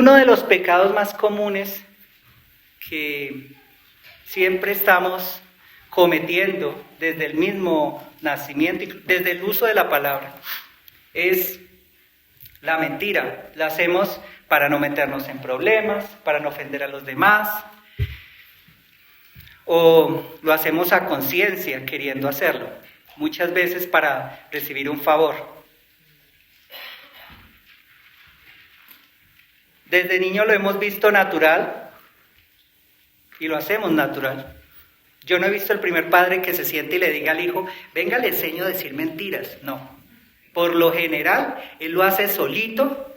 uno de los pecados más comunes que siempre estamos cometiendo desde el mismo nacimiento, desde el uso de la palabra, es la mentira. La hacemos para no meternos en problemas, para no ofender a los demás, o lo hacemos a conciencia, queriendo hacerlo, muchas veces para recibir un favor. Desde niño lo hemos visto natural y lo hacemos natural. Yo no he visto el primer padre que se siente y le diga al hijo, venga, le enseño a decir mentiras. No. Por lo general, él lo hace solito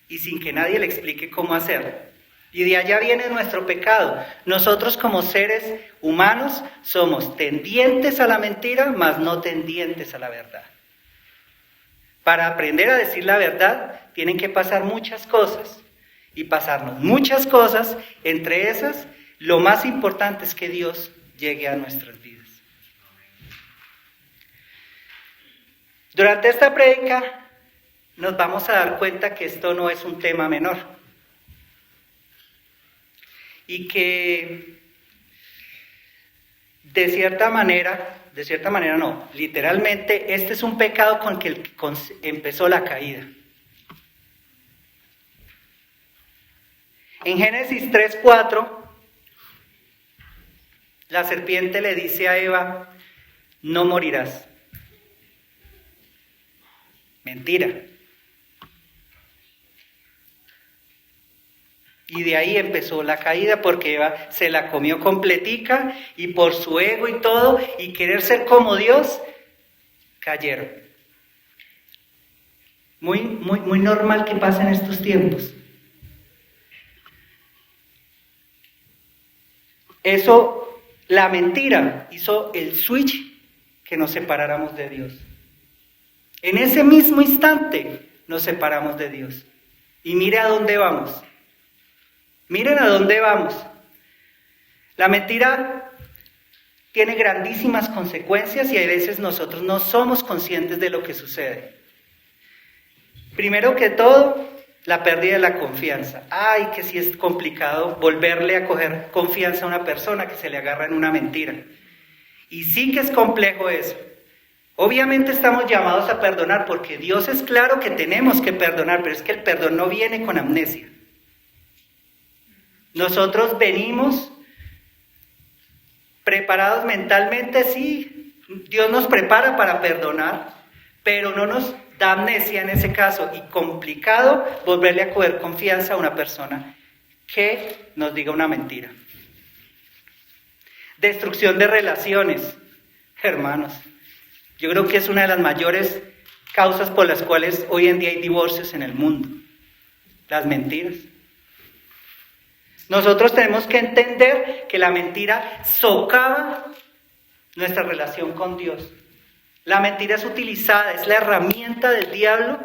y sin que nadie le explique cómo hacerlo. Y de allá viene nuestro pecado. Nosotros como seres humanos somos tendientes a la mentira, mas no tendientes a la verdad. Para aprender a decir la verdad, tienen que pasar muchas cosas. Y pasarnos muchas cosas, entre esas, lo más importante es que Dios llegue a nuestras vidas. Durante esta prédica nos vamos a dar cuenta que esto no es un tema menor. Y que de cierta manera no, literalmente este es un pecado con que empezó la caída. En Génesis 3:4, la serpiente le dice a Eva, no morirás. Mentira. Y de ahí empezó la caída porque Eva se la comió completica y por su ego y todo y querer ser como Dios, cayeron. Muy normal que pase en estos tiempos. Eso, la mentira, hizo el switch que nos separáramos de Dios. En ese mismo instante nos separamos de Dios. Y mire a dónde vamos. Miren a dónde vamos. La mentira tiene grandísimas consecuencias y a veces nosotros no somos conscientes de lo que sucede. Primero que todo, la pérdida de la confianza. Ay, que sí es complicado volverle a coger confianza a una persona que se le agarra en una mentira. Y sí que es complejo eso. Obviamente estamos llamados a perdonar porque Dios es claro que tenemos que perdonar, pero es que el perdón no viene con amnesia. Nosotros venimos preparados mentalmente, sí, Dios nos prepara para perdonar, pero no nos da amnesia en ese caso y complicado volverle a coger confianza a una persona que nos diga una mentira. Destrucción de relaciones, hermanos. Yo creo que es una de las mayores causas por las cuales hoy en día hay divorcios en el mundo. Las mentiras. Nosotros tenemos que entender que la mentira socava nuestra relación con Dios. La mentira es utilizada, es la herramienta del diablo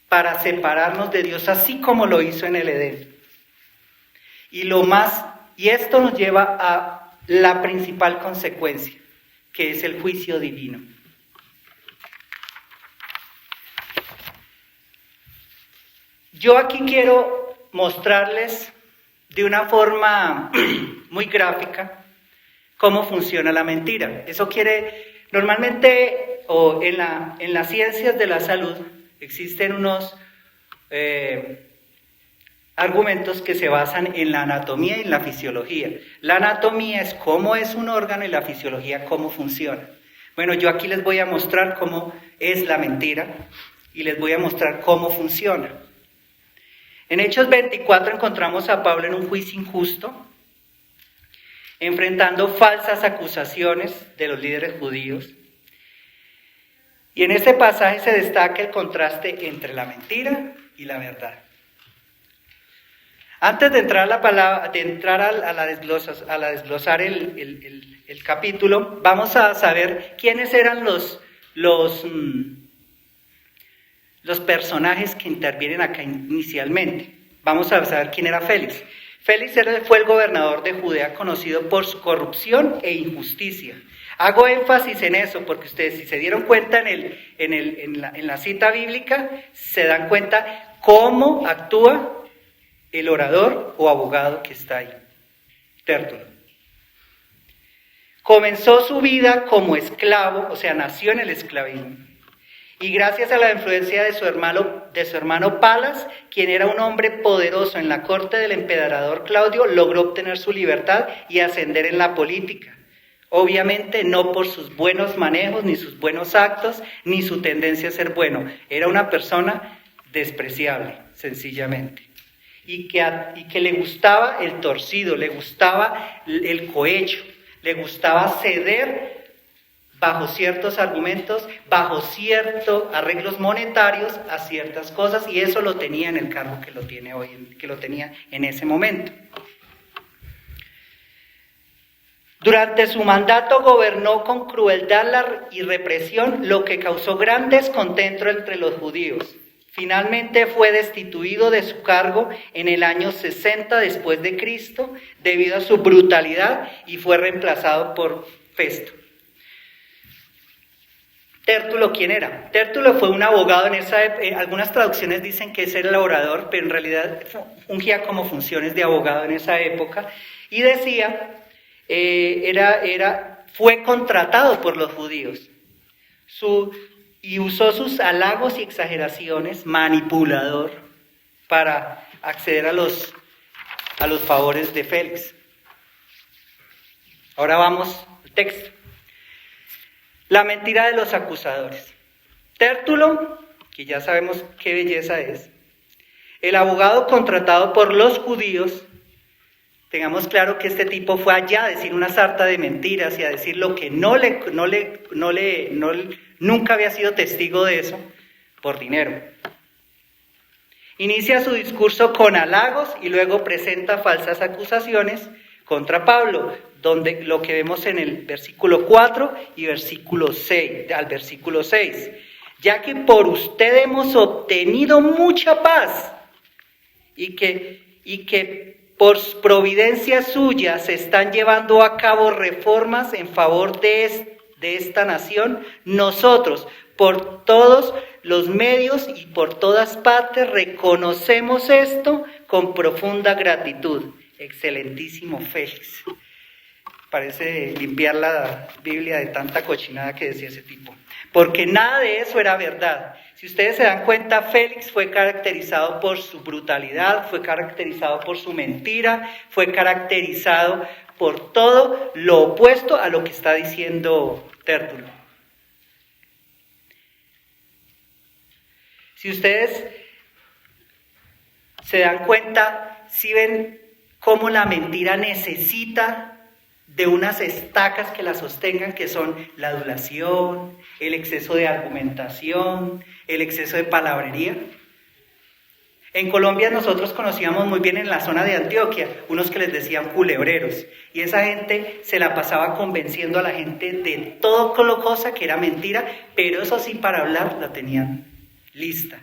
para separarnos de Dios, así como lo hizo en el Edén. Y esto nos lleva a la principal consecuencia, que es el juicio divino. Yo aquí quiero mostrarles de una forma muy gráfica cómo funciona la mentira. Eso normalmente, o en las ciencias de la salud, existen unos argumentos que se basan en la anatomía y en la fisiología. La anatomía es cómo es un órgano y la fisiología cómo funciona. Bueno, yo aquí les voy a mostrar cómo es la mentira y les voy a mostrar cómo funciona. En Hechos 24 encontramos a Pablo en un juicio injusto, enfrentando falsas acusaciones de los líderes judíos. Y en este pasaje se destaca el contraste entre la mentira y la verdad. Antes de entrar a desglosar el capítulo, vamos a saber quiénes eran los personajes que intervienen acá inicialmente. Vamos a saber quién era Félix. Félix fue el gobernador de Judea conocido por su corrupción e injusticia. Hago énfasis en eso porque ustedes, si se dieron cuenta en la cita bíblica, se dan cuenta cómo actúa el orador o abogado que está ahí. Tértulo. Comenzó su vida como esclavo, o sea, nació en el esclavismo. Y gracias a la influencia de su hermano Palas, quien era un hombre poderoso en la corte del emperador Claudio, logró obtener su libertad y ascender en la política. Obviamente no por sus buenos manejos, ni sus buenos actos, ni su tendencia a ser bueno. Era una persona despreciable, sencillamente. Y que le gustaba el torcido, le gustaba el cohecho, le gustaba ceder bajo ciertos argumentos, bajo ciertos arreglos monetarios a ciertas cosas, y eso lo tenía en el cargo que lo tiene hoy, que lo tenía en ese momento. Durante su mandato gobernó con crueldad y represión, lo que causó gran descontento entre los judíos. Finalmente fue destituido de su cargo en el año 60 después de Cristo debido a su brutalidad y fue reemplazado por Festo. Tértulo, ¿quién era? Tértulo fue un abogado en esa época. Algunas traducciones dicen que ese era el orador, pero en realidad fungía como funciones de abogado en esa época. Y decía, fue contratado por los judíos. Y usó sus halagos y exageraciones, manipulador, para acceder a los favores de Félix. Ahora vamos al texto. La mentira de los acusadores. Tértulo, que ya sabemos qué belleza es, el abogado contratado por los judíos. Tengamos claro que este tipo fue allá a decir una sarta de mentiras y a decir lo que nunca había sido testigo de eso, por dinero. Inicia su discurso con halagos y luego presenta falsas acusaciones contra Pablo, donde lo que vemos en el versículo 4 y versículo 6, al versículo 6. Ya que por usted hemos obtenido mucha paz y que por providencia suya se están llevando a cabo reformas en favor de esta nación, nosotros, por todos los medios y por todas partes, reconocemos esto con profunda gratitud. Excelentísimo Félix. Parece limpiar la Biblia de tanta cochinada que decía ese tipo. Porque nada de eso era verdad. Si ustedes se dan cuenta, Félix fue caracterizado por su brutalidad, fue caracterizado por su mentira, fue caracterizado por todo lo opuesto a lo que está diciendo Tértulo. Si ustedes se dan cuenta, si ven cómo la mentira necesita de unas estacas que la sostengan, que son la adulación, el exceso de argumentación, el exceso de palabrería. En Colombia nosotros conocíamos muy bien en la zona de Antioquia, unos que les decían culebreros, y esa gente se la pasaba convenciendo a la gente de todo cosa que era mentira, pero eso sí, para hablar la tenían lista.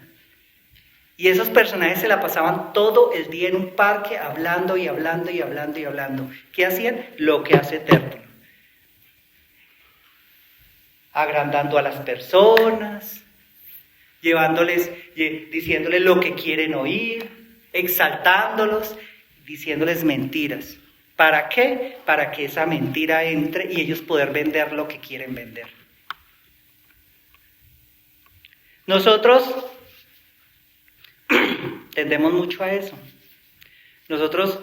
Y esos personajes se la pasaban todo el día en un parque hablando y hablando y hablando y hablando. ¿Qué hacían? Lo que hace Tértulo. Agrandando a las personas, diciéndoles lo que quieren oír, exaltándolos, diciéndoles mentiras. ¿Para qué? Para que esa mentira entre y ellos poder vender lo que quieren vender. Nosotros tendemos mucho a eso. Nosotros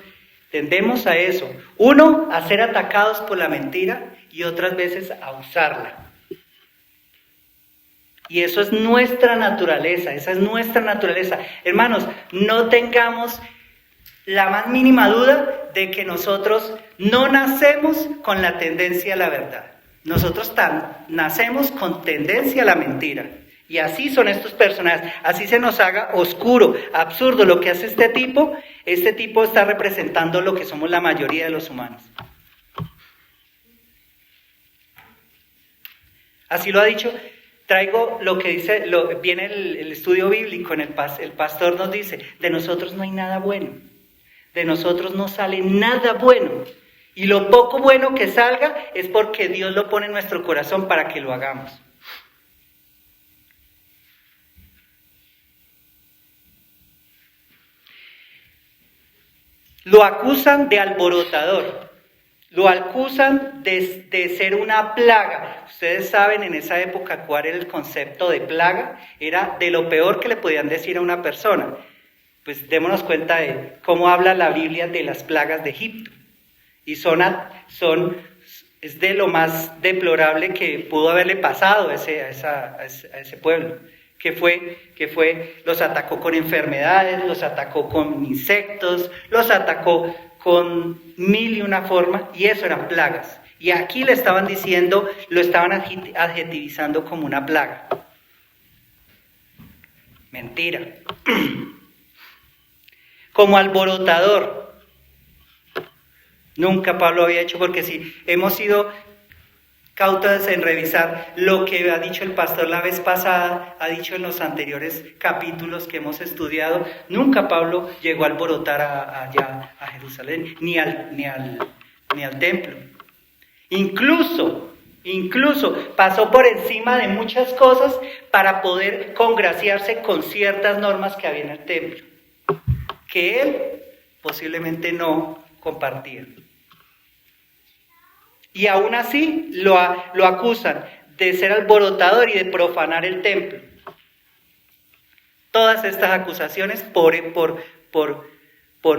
tendemos a eso. Uno, a ser atacados por la mentira y otras veces a usarla. Y eso es nuestra naturaleza, esa es nuestra naturaleza. Hermanos, no tengamos la más mínima duda de que nosotros no nacemos con la tendencia a la verdad. Nosotros nacemos con tendencia a la mentira. Y así son estos personajes, así se nos haga oscuro, absurdo lo que hace este tipo está representando lo que somos la mayoría de los humanos. Así lo ha dicho, traigo lo que dice, viene el estudio bíblico, el pastor nos dice, de nosotros no hay nada bueno, de nosotros no sale nada bueno, y lo poco bueno que salga es porque Dios lo pone en nuestro corazón para que lo hagamos. Lo acusan de alborotador. Lo acusan de ser una plaga. Ustedes saben en esa época cuál era el concepto de plaga. Era de lo peor que le podían decir a una persona. Pues démonos cuenta de cómo habla la Biblia de las plagas de Egipto. Y es de lo más deplorable que pudo haberle pasado a ese pueblo. Que fue, los atacó con enfermedades, los atacó con insectos, los atacó con mil y una forma, y eso eran plagas. Y aquí le estaban diciendo, lo estaban adjetivizando como una plaga. Mentira. Como alborotador. Nunca Pablo había hecho, porque si hemos sido cautos en revisar lo que ha dicho el pastor la vez pasada, ha dicho en los anteriores capítulos que hemos estudiado, nunca Pablo llegó a alborotar allá a Jerusalén, ni al templo. Incluso pasó por encima de muchas cosas para poder congraciarse con ciertas normas que había en el templo, que él posiblemente no compartía. Y aún así lo acusan de ser alborotador y de profanar el templo. Todas estas acusaciones por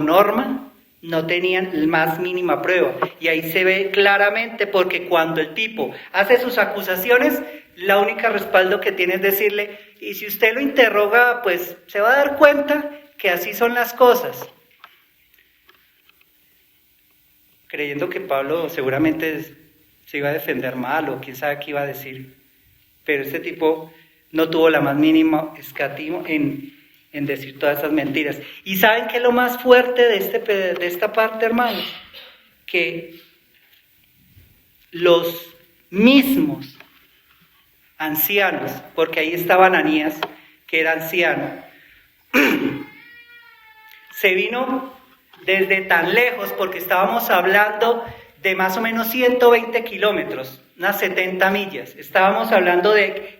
norma no tenían la más mínima prueba. Y ahí se ve claramente, porque cuando el tipo hace sus acusaciones, la única respaldo que tiene es decirle, y si usted lo interroga, pues se va a dar cuenta que así son las cosas. Creyendo que Pablo seguramente se iba a defender mal o quién sabe qué iba a decir. Pero este tipo no tuvo la más mínima escatimo en decir todas esas mentiras. ¿Y saben qué es lo más fuerte de esta parte, hermanos? Que los mismos ancianos, porque ahí estaba Ananías, que era anciano, se vino desde tan lejos, porque estábamos hablando de más o menos 120 kilómetros, unas 70 millas. Estábamos hablando de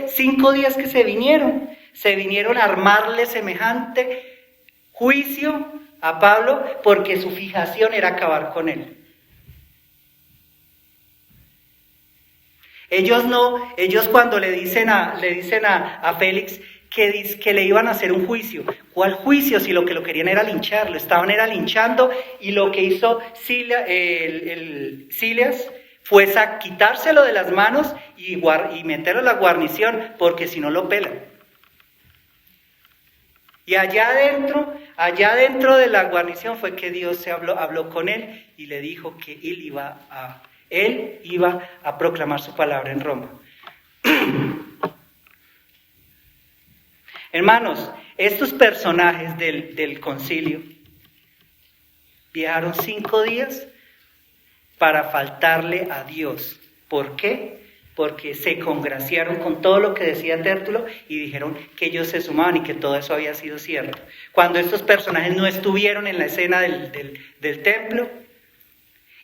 5 días que se vinieron a armarle semejante juicio a Pablo, porque su fijación era acabar con él. Ellos cuando le dicen a Félix que le iban a hacer un juicio. ¿Cuál juicio? Si lo que lo querían era linchar, lo estaban linchando, y lo que hizo Silas fue quitárselo de las manos y meterlo a la guarnición, porque si no lo pelan. Y allá dentro de la guarnición fue que Dios habló con él y le dijo que él iba a proclamar su palabra en Roma. Hermanos, estos personajes del concilio viajaron 5 días para faltarle a Dios. ¿Por qué? Porque se congraciaron con todo lo que decía Tértulo y dijeron que ellos se sumaban y que todo eso había sido cierto. Cuando estos personajes no estuvieron en la escena del templo,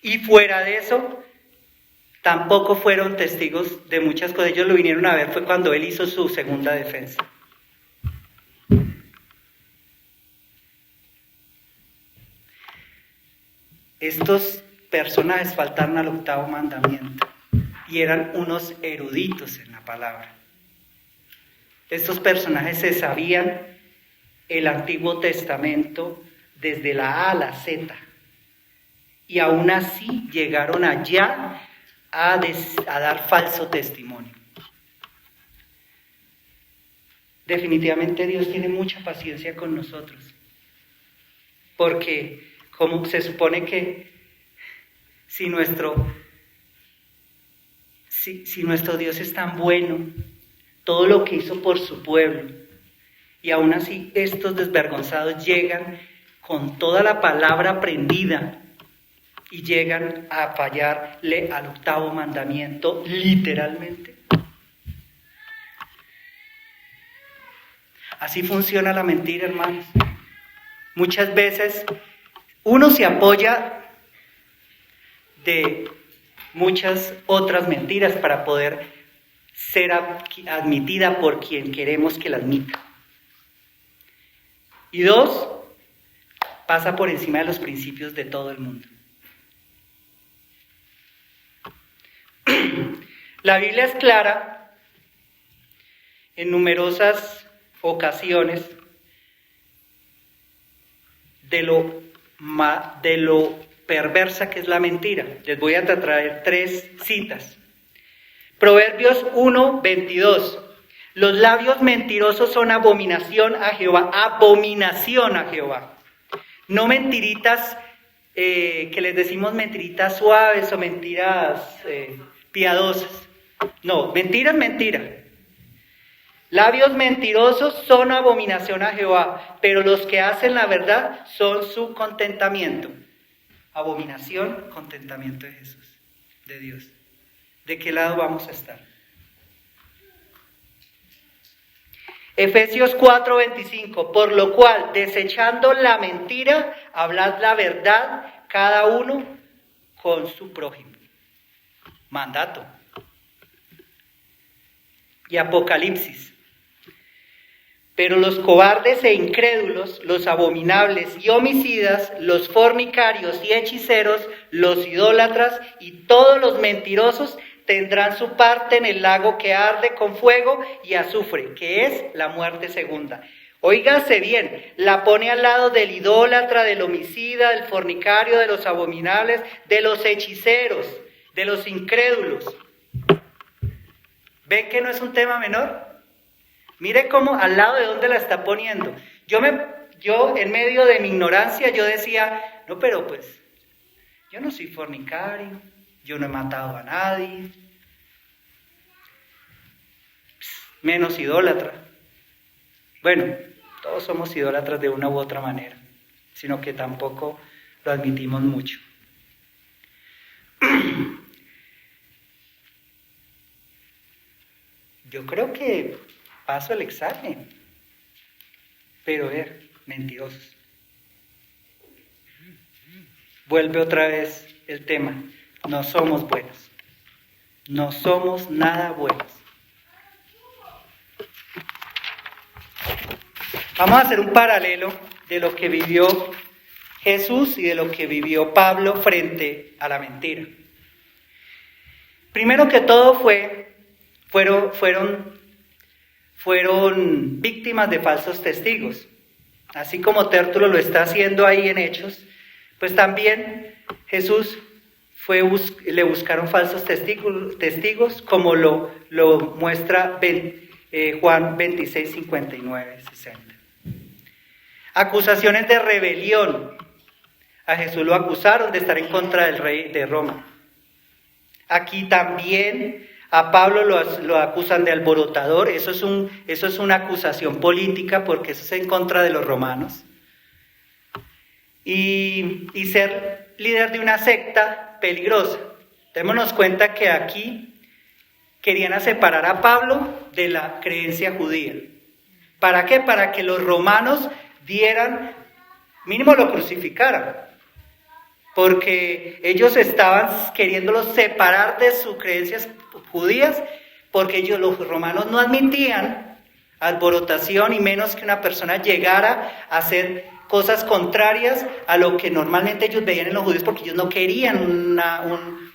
y fuera de eso, tampoco fueron testigos de muchas cosas. Ellos lo vinieron a ver, fue cuando él hizo su segunda defensa. Estos personajes faltaron al 8º mandamiento y eran unos eruditos en la palabra. Estos personajes se sabían el Antiguo Testamento desde la A a la Z, y aún así llegaron allá a dar falso testimonio. Definitivamente Dios tiene mucha paciencia con nosotros, porque como se supone que si nuestro Dios es tan bueno, todo lo que hizo por su pueblo, y aún así estos desvergonzados llegan con toda la palabra aprendida y llegan a fallarle al 8º mandamiento literalmente. Así funciona la mentira, hermanos. Muchas veces uno se apoya de muchas otras mentiras para poder ser admitida por quien queremos que la admita. Y 2, pasa por encima de los principios de todo el mundo. La Biblia es clara en numerosas ocasiones de lo perversa que es la mentira. Les voy a traer 3 citas. Proverbios 1:22. Los labios mentirosos son abominación a Jehová. Abominación a Jehová. No mentiritas que les decimos mentiritas suaves o mentiras piadosas. No, mentira es mentira. Labios mentirosos son abominación a Jehová, pero los que hacen la verdad son su contentamiento. Abominación, contentamiento de Jesús, de Dios. ¿De qué lado vamos a estar? Efesios 4:25, por lo cual, desechando la mentira, hablad la verdad, cada uno con su prójimo. Mandato. Y Apocalipsis. Pero los cobardes e incrédulos, los abominables y homicidas, los fornicarios y hechiceros, los idólatras y todos los mentirosos tendrán su parte en el lago que arde con fuego y azufre, que es la muerte segunda. Óigase bien, la pone al lado del idólatra, del homicida, del fornicario, de los abominables, de los hechiceros, de los incrédulos. ¿Ven que no es un tema menor? Mire cómo al lado de dónde la está poniendo. Yo en medio de mi ignorancia, yo decía, no, pero pues, yo no soy fornicario, yo no he matado a nadie, menos idólatra. Bueno, todos somos idólatras de una u otra manera, sino que tampoco lo admitimos mucho. Yo creo que paso el examen, pero mentirosos. Vuelve otra vez el tema, no somos buenos, no somos nada buenos. Vamos a hacer un paralelo de lo que vivió Jesús y de lo que vivió Pablo frente a la mentira. Primero que todo fueron víctimas de falsos testigos. Así como Tértulo lo está haciendo ahí en Hechos, pues también Jesús le buscaron falsos testigos, como lo muestra Juan 26, 59, 60. Acusaciones de rebelión. A Jesús lo acusaron de estar en contra del rey de Roma. Aquí también a Pablo lo acusan de alborotador. Eso es una acusación política, porque eso es en contra de los romanos. Y ser líder de una secta peligrosa. Démonos cuenta que aquí querían separar a Pablo de la creencia judía. ¿Para qué? Para que los romanos mínimo lo crucificaran. Porque ellos estaban queriéndolos separar de sus creencias judías, porque los romanos no admitían alborotación, y menos que una persona llegara a hacer cosas contrarias a lo que normalmente ellos veían en los judíos, porque ellos no querían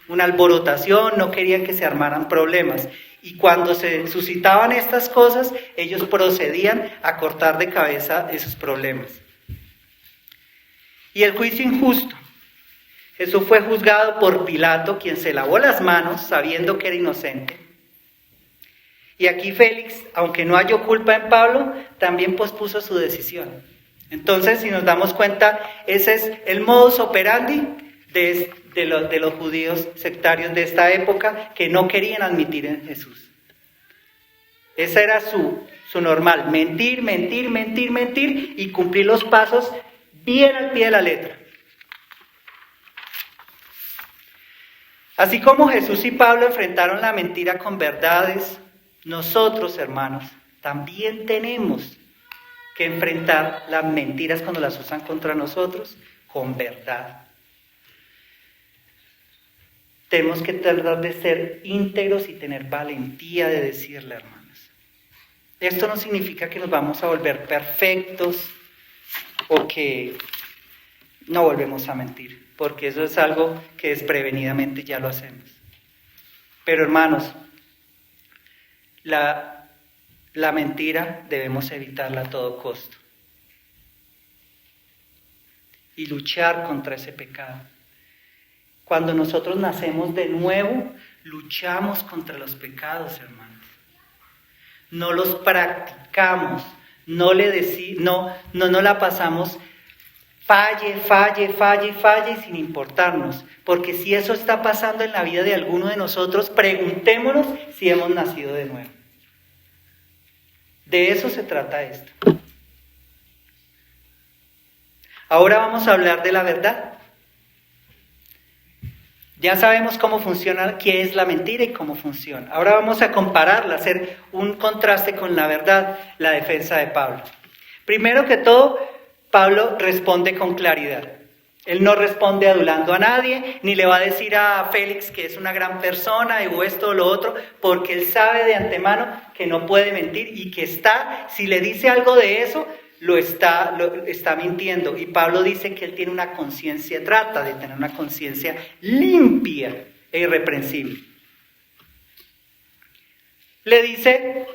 una alborotación, no querían que se armaran problemas. Y cuando se suscitaban estas cosas, ellos procedían a cortar de cabeza esos problemas. Y el juicio injusto. Jesús fue juzgado por Pilato, quien se lavó las manos sabiendo que era inocente. Y aquí Félix, aunque no halló culpa en Pablo, también pospuso su decisión. Entonces, si nos damos cuenta, ese es el modus operandi de los judíos sectarios de esta época, que no querían admitir en Jesús. Ese era su normal: mentir y cumplir los pasos bien al pie de la letra. Así como Jesús y Pablo enfrentaron la mentira con verdades, nosotros, hermanos, también tenemos que enfrentar las mentiras cuando las usan contra nosotros con verdad. Tenemos que tratar de ser íntegros y tener valentía de decirle, hermanos. Esto no significa que nos vamos a volver perfectos o que no volvemos a mentir, porque eso es algo que desprevenidamente ya lo hacemos. Pero hermanos, la mentira debemos evitarla a todo costo y luchar contra ese pecado. Cuando nosotros nacemos de nuevo, luchamos contra los pecados, hermanos. No los practicamos, no la pasamos falle sin importarnos. Porque si eso está pasando en la vida de alguno de nosotros, preguntémonos si hemos nacido de nuevo. De eso se trata esto. Ahora vamos a hablar de la verdad. Ya sabemos cómo funciona, qué es la mentira y cómo funciona. Ahora vamos a compararla, hacer un contraste con la verdad, la defensa de Pablo. Primero que todo, Pablo responde con claridad. Él no responde adulando a nadie, ni le va a decir a Félix que es una gran persona o esto o lo otro, porque él sabe de antemano que no puede mentir y que si le dice algo de eso, lo está mintiendo. Y Pablo dice que él tiene una conciencia, trata de tener una conciencia limpia e irreprensible. Le dice,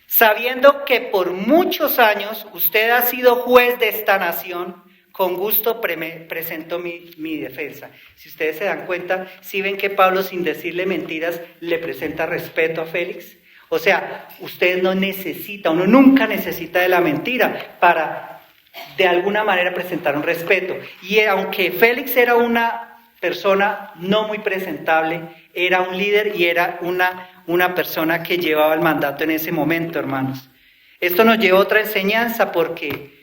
sabiendo que por muchos años usted ha sido juez de esta nación, con gusto presento mi defensa. Si ustedes se dan cuenta, si ven que Pablo, sin decirle mentiras, le presenta respeto a Félix. O sea, uno nunca necesita de la mentira para de alguna manera presentar un respeto. Y aunque Félix era una persona no muy presentable, era un líder y era una persona que llevaba el mandato en ese momento, hermanos. Esto nos lleva a otra enseñanza, porque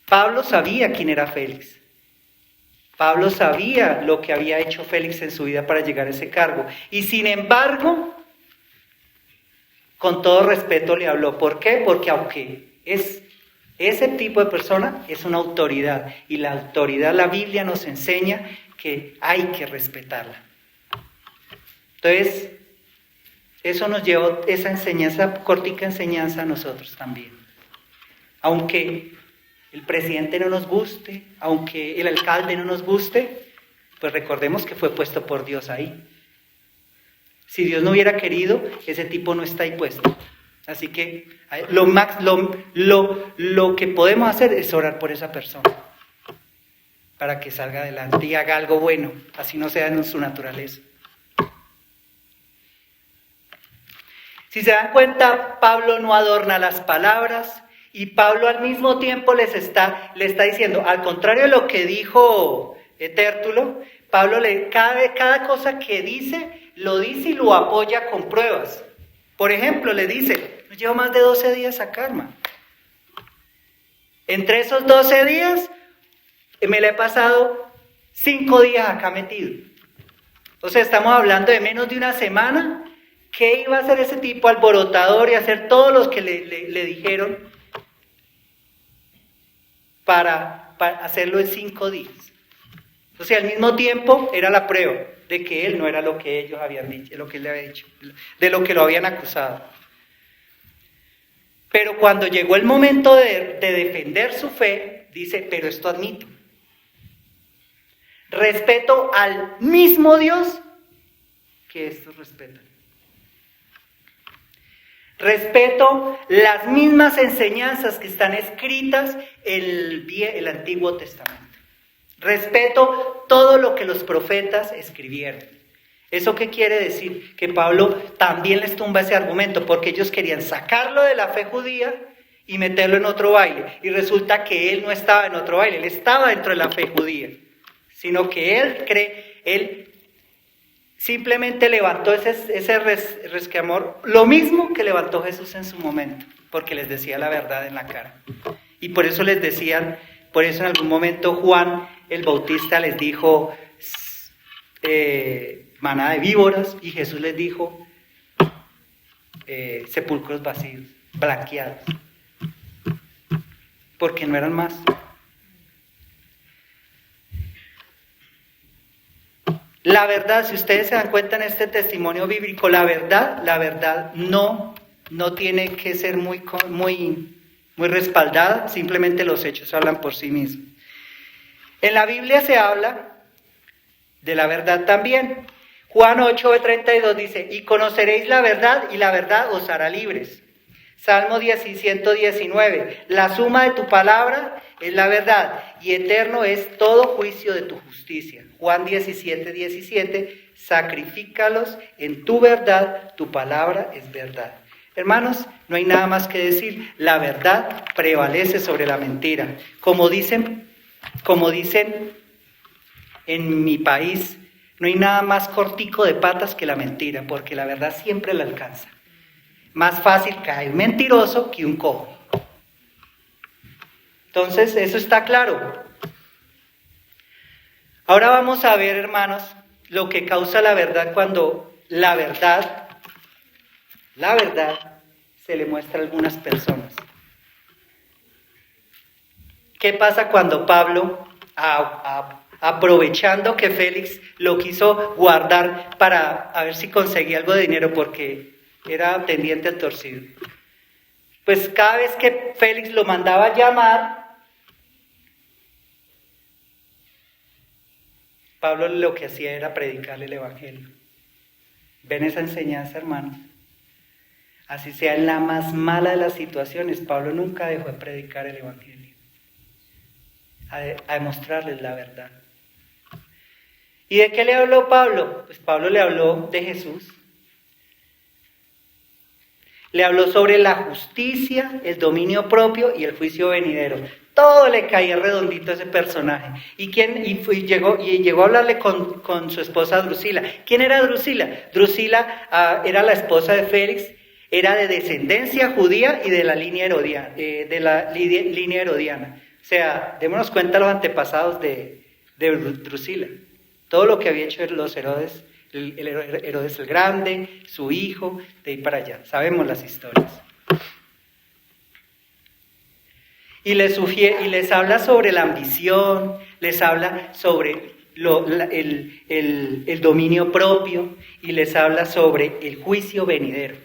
Pablo sabía quién era Félix. Pablo sabía lo que había hecho Félix en su vida para llegar a ese cargo. Y sin embargo, con todo respeto le habló. ¿Por qué? Porque aunque es ese tipo de persona, es una autoridad. Y la autoridad, la Biblia nos enseña que hay que respetarla. Entonces, eso nos lleva esa enseñanza, cortica enseñanza a nosotros también. Aunque el presidente no nos guste, aunque el alcalde no nos guste, pues recordemos que fue puesto por Dios ahí. Si Dios no hubiera querido, ese tipo no está ahí puesto. Así que lo que podemos hacer es orar por esa persona, para que salga adelante y haga algo bueno, así no sea en su naturaleza. Si se dan cuenta, Pablo no adorna las palabras, y Pablo al mismo tiempo le está diciendo, al contrario de lo que dijo Tértulo, Pablo cada cosa que dice, lo dice y lo apoya con pruebas. Por ejemplo, le dice, no llevo más de 12 días acá, hermano. Entre esos 12 días, me la he pasado 5 días acá metido. O sea, estamos hablando de menos de una semana. ¿Qué iba a hacer ese tipo alborotador y hacer todo lo que le dijeron para hacerlo en 5 días? O sea, al mismo tiempo era la prueba de que él no era lo que ellos habían dicho, lo que él le había dicho, de lo que lo habían acusado. Pero cuando llegó el momento de defender su fe, dice, pero esto admito. Respeto al mismo Dios que estos respetan. Respeto las mismas enseñanzas que están escritas en el Antiguo Testamento. Respeto todo lo que los profetas escribieron. ¿Eso qué quiere decir? Que Pablo también les tumba ese argumento, porque ellos querían sacarlo de la fe judía y meterlo en otro baile. Y resulta que él no estaba en otro baile, él estaba dentro de la fe judía. Sino que él simplemente levantó ese resquemor, lo mismo que levantó Jesús en su momento, porque les decía la verdad en la cara. Y por eso en algún momento Juan el Bautista les dijo manada de víboras, y Jesús les dijo sepulcros vacíos, blanqueados, porque no eran más. La verdad, si ustedes se dan cuenta en este testimonio bíblico, la verdad no no tiene que ser muy respaldada, simplemente los hechos hablan por sí mismos. En la Biblia se habla de la verdad también. Juan 8:32 dice, y conoceréis la verdad y la verdad os hará libres. Salmo 119, la suma de tu palabra es la verdad y eterno es todo juicio de tu justicia. Juan 17:17, sacrifícalos en tu verdad, tu palabra es verdad. Hermanos, no hay nada más que decir, la verdad prevalece sobre la mentira. Como dicen en mi país, no hay nada más cortico de patas que la mentira, porque la verdad siempre la alcanza. Más fácil cae un mentiroso que un cojo. Entonces, eso está claro. Ahora vamos a ver, hermanos, lo que causa la verdad cuando la verdad se le muestra a algunas personas. ¿Qué pasa cuando Pablo, aprovechando que Félix lo quiso guardar para a ver si conseguía algo de dinero porque era tendiente al torcido? Pues cada vez que Félix lo mandaba a llamar, Pablo lo que hacía era predicarle el evangelio. ¿Ven esa enseñanza, hermanos? Así sea en la más mala de las situaciones, Pablo nunca dejó de predicar el evangelio, a demostrarles la verdad. ¿Y de qué le habló Pablo? Pues Pablo le habló de Jesús. Le habló sobre la justicia, el dominio propio y el juicio venidero. Todo le caía redondito a ese personaje. Y llegó a hablarle con su esposa Drusila. ¿Quién era Drusila? Drusila era la esposa de Félix, era de descendencia judía y de la línea herodiana. O sea, démonos cuenta los antepasados de Drusila. Todo lo que había hecho los Herodes, Herodes el Grande, su hijo, de ahí para allá. Sabemos las historias. Y les habla sobre la ambición, les habla sobre el dominio propio y les habla sobre el juicio venidero.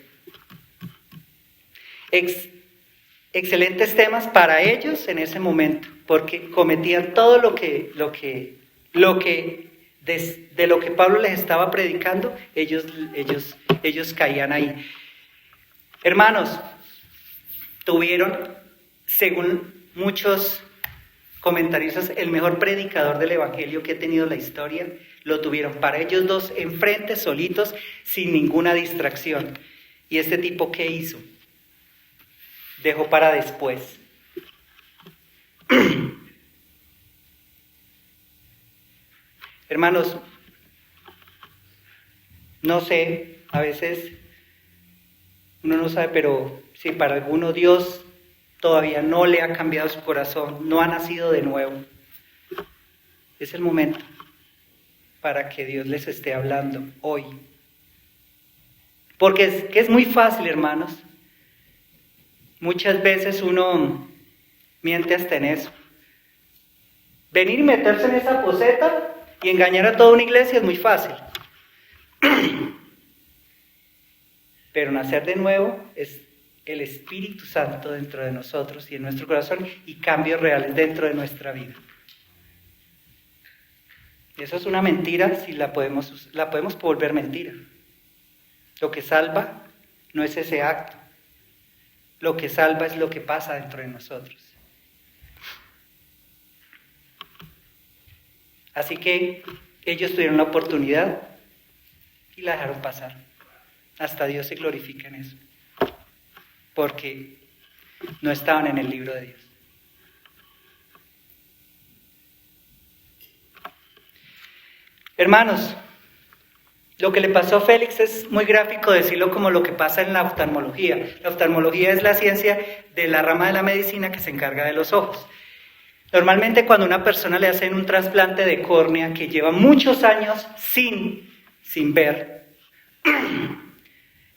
Excelentes temas para ellos en ese momento, porque cometían todo de lo que Pablo les estaba predicando, ellos caían ahí. Hermanos, tuvieron, según muchos comentaristas, el mejor predicador del evangelio que ha tenido la historia, lo tuvieron para ellos dos enfrente, solitos, sin ninguna distracción. ¿Y este tipo qué hizo? Dejó para después. Hermanos, no sé, a veces uno no sabe, pero si para alguno Dios todavía no le ha cambiado su corazón, no ha nacido de nuevo, es el momento para que Dios les esté hablando hoy. Porque es muy fácil, hermanos. Muchas veces uno miente hasta en eso. Venir y meterse en esa poseta y engañar a toda una iglesia es muy fácil. Pero nacer de nuevo es el Espíritu Santo dentro de nosotros y en nuestro corazón y cambios reales dentro de nuestra vida. Eso es una mentira si la podemos volver mentira. Lo que salva no es ese acto. Lo que salva es lo que pasa dentro de nosotros. Así que ellos tuvieron la oportunidad y la dejaron pasar. Hasta Dios se glorifica en eso. Porque no estaban en el libro de Dios. Hermanos, lo que le pasó a Félix es muy gráfico decirlo como lo que pasa en la oftalmología. La oftalmología es la ciencia de la rama de la medicina que se encarga de los ojos. Normalmente cuando a una persona le hacen un trasplante de córnea que lleva muchos años sin ver,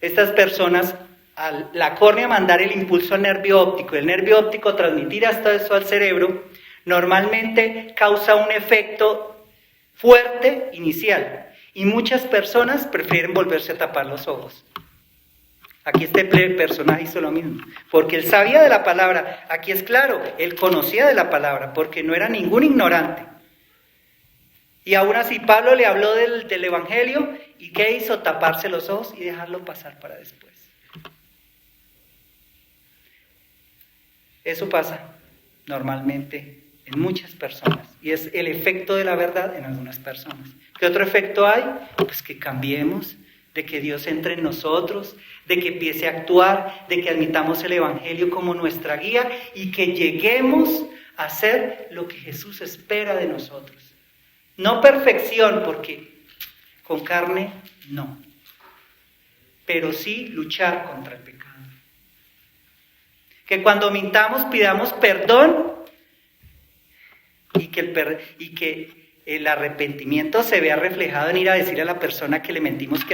estas personas, al la córnea mandar el impulso al nervio óptico, el nervio óptico transmitir hasta eso al cerebro, normalmente causa un efecto fuerte inicial. Y muchas personas prefieren volverse a tapar los ojos. Aquí este personaje hizo lo mismo, porque él sabía de la palabra. Aquí es claro, él conocía de la palabra, porque no era ningún ignorante. Y aún así Pablo le habló del Evangelio, ¿y qué hizo? Taparse los ojos y dejarlo pasar para después. Eso pasa normalmente en muchas personas, y es el efecto de la verdad en algunas personas. ¿Qué otro efecto hay? Pues que cambiemos, de que Dios entre en nosotros, de que empiece a actuar, de que admitamos el Evangelio como nuestra guía y que lleguemos a hacer lo que Jesús espera de nosotros. No perfección, porque con carne no, pero sí luchar contra el pecado. Que cuando mintamos pidamos perdón y que el arrepentimiento se vea reflejado en ir a decirle a la persona que le mentimos.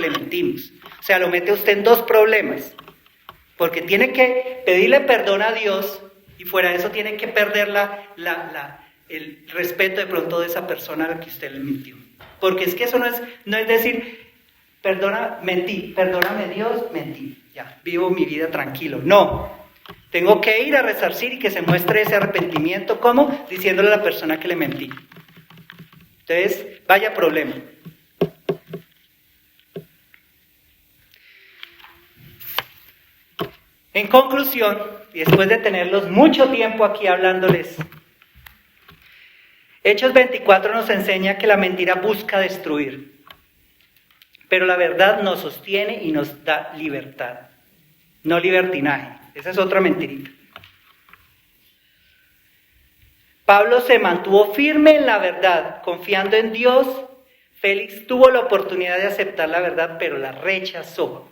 O sea, lo mete usted en dos problemas, porque tiene que pedirle perdón a Dios y fuera de eso tiene que perder el respeto de pronto de esa persona a la que usted le mintió. Porque es que eso no es decir, perdóname Dios, mentí, ya, vivo mi vida tranquilo. No, tengo que ir a resarcir y que se muestre ese arrepentimiento, ¿cómo? Diciéndole a la persona que le mentí. Entonces, vaya problema. En conclusión, y después de tenerlos mucho tiempo aquí hablándoles, Hechos 24 nos enseña que la mentira busca destruir, pero la verdad nos sostiene y nos da libertad, no libertinaje. Esa es otra mentirita. Pablo se mantuvo firme en la verdad, confiando en Dios. Félix tuvo la oportunidad de aceptar la verdad, pero la rechazó.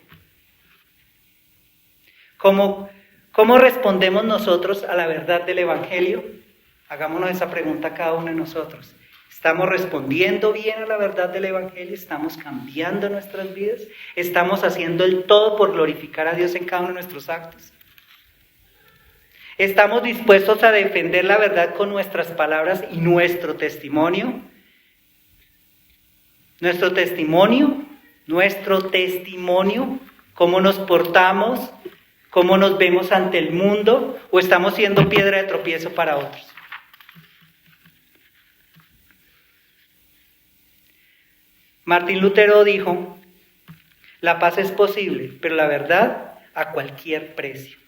¿Cómo respondemos nosotros a la verdad del Evangelio? Hagámonos esa pregunta a cada uno de nosotros. ¿Estamos respondiendo bien a la verdad del Evangelio? ¿Estamos cambiando nuestras vidas? ¿Estamos haciendo el todo por glorificar a Dios en cada uno de nuestros actos? ¿Estamos dispuestos a defender la verdad con nuestras palabras y nuestro testimonio? Nuestro testimonio, cómo nos portamos, cómo nos vemos ante el mundo, o estamos siendo piedra de tropiezo para otros. Martín Lutero dijo, la paz es posible, pero la verdad a cualquier precio.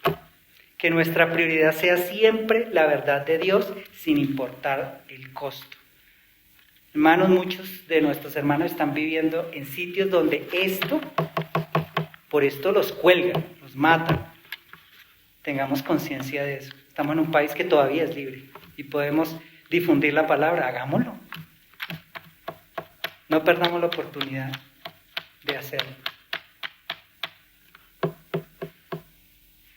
Que nuestra prioridad sea siempre la verdad de Dios, sin importar el costo. Hermanos, muchos de nuestros hermanos están viviendo en sitios donde por esto los cuelgan, los matan. Tengamos conciencia de eso. Estamos en un país que todavía es libre y podemos difundir la palabra, hagámoslo. No perdamos la oportunidad de hacerlo.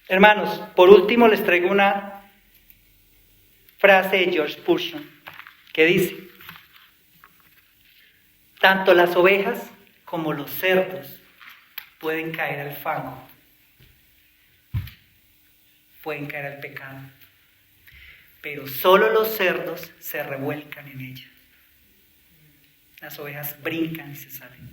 Hermanos, por último les traigo una frase de George Spurgeon que dice: tanto las ovejas como los cerdos pueden caer al fango, pueden caer al pecado, pero solo los cerdos se revuelcan en ella. Las ovejas brincan y se salen.